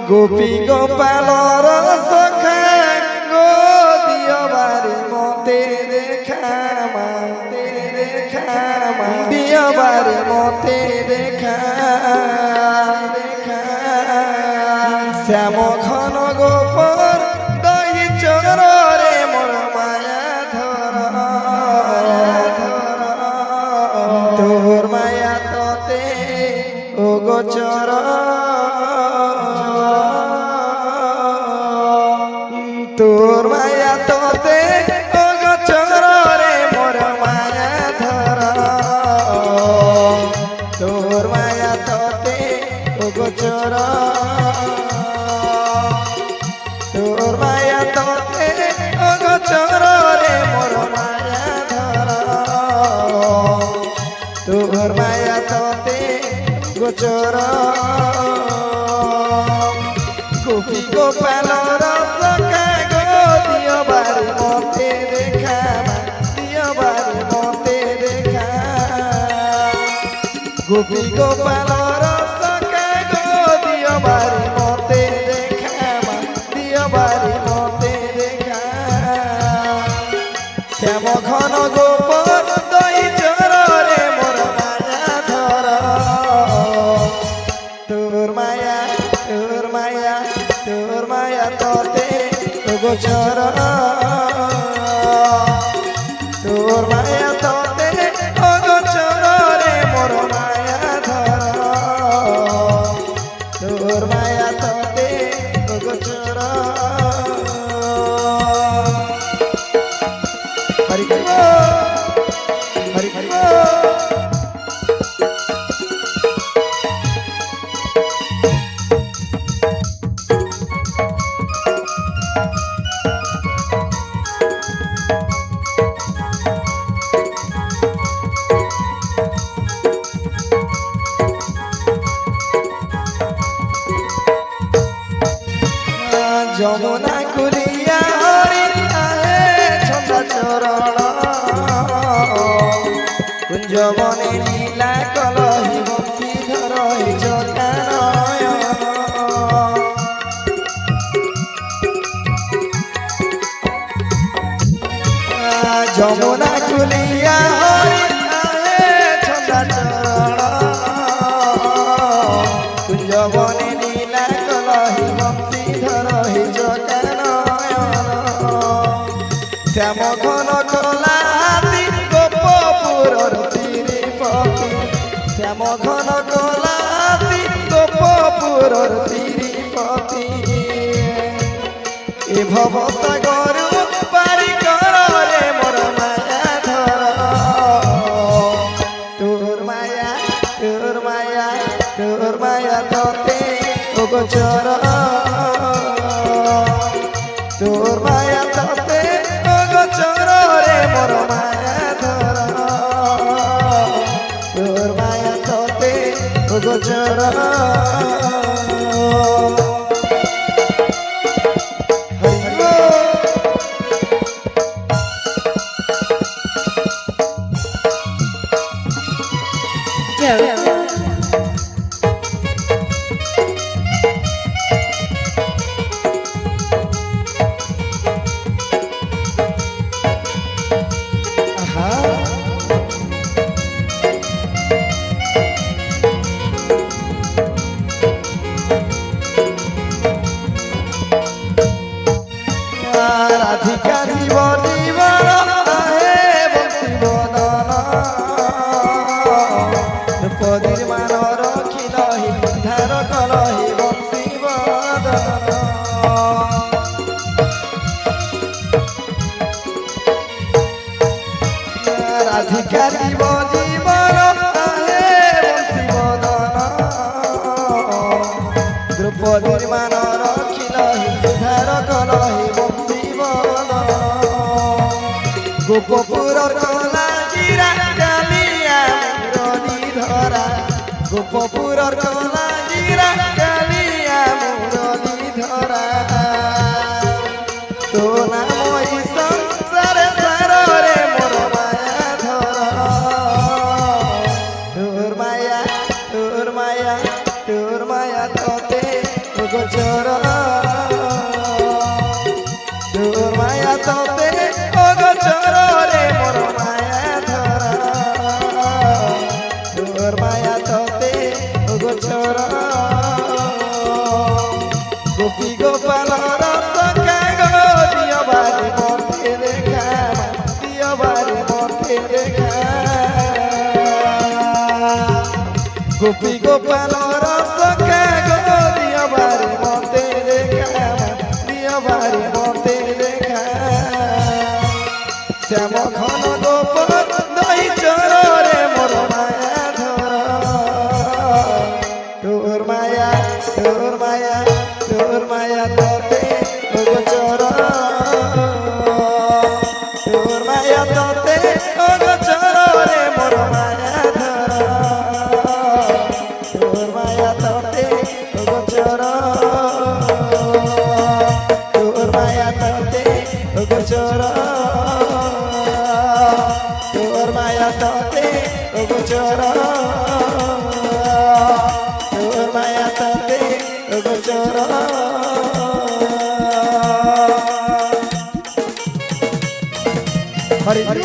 গোপী গোপালর সখা গো দিও বারি মতে দেখা দিও বারি মতে দেখা শ্যাম ঘন গোপর দই চরে মোর মায়া ধর তোর মায়া ততে ও গোচর তোর মায়া ততে ও গোচর রে মোর মায়া ধর তোর মায়া ততে ও গোচর তোর মায়া ততে ও গোচর রে মোর মায়া ধর তোর মায়া ততে গোচর গোপী গোপালর সখা গো দিও বারি মতে দেখা দিও বারি মতে দেখা গোপী গোপালর সখা গো দিও বারি মতে দেখা দিও বারি মতে দেখা শ্যাম ঘন গোপর দই চরে মোর মায়া ধর তোর মায়া ততে গোচর তোর মায়া ততে গোচর রে মোর মায়া ধর তোর মায়া ততে গোচর হরি হরি হরি যমুনা কুলিয়া হরি আহে ছন্দা চরণ কুঞ্জবনে লীলা কলহি বংশী ধরহি চকানয়ন যমুনা কুলিয়া হরি আহে ছন্দা চরণ কুঞ্জবনে লীলা কলহি বংশী ধরহি শ্যাম ঘন কলা হাতি গোপপুরর তিরিপতি শ্যাম ঘন কলা হাতি গোপপুরর তিরিপতি এ ভবসাগর পারি কর রে মোর মায়া ধর তোর মায়া ততে ও গোচর তোর মায়া ততে ও গোচর রে মোর মায়া ধর তোর মায়া ততে ও গোচর রাধিকা জীব জীবন আহে বংশী বদন দ্রৌপদীর মান রখিলহি ধার কলহি বংশী বদন রাধিকা জীব জীবন আহে বংশী বদন দ্রৌপদীর মান রখিলহি ধার কলহি গোপপুরর কলা জিরা কালিয়া মুরলী ধরা গোপপুরর কলা জিরা কালিয়া মুরলী ধরা তো নাম সংসারে সার রে মোর মায়া ধর তোর মায়া ততে গোচর গোপালর সখা গো দিও বারে মতে দেখা দিও বারে মতে দেখা শ্যাম ঘন গোপন দই চরে মোর মায়া ধর তোর মায়া তোর মায়া তোর মায়া তোতে গোচর তোর মায়া তোতে গোচর রে মোর মায়া ধর তোর মায়া তোতে গোচর তোর মায়া তোতে গোচর তোর মায়া তোতে গোচর তোর মায়া তোতে গোচর হরি হরি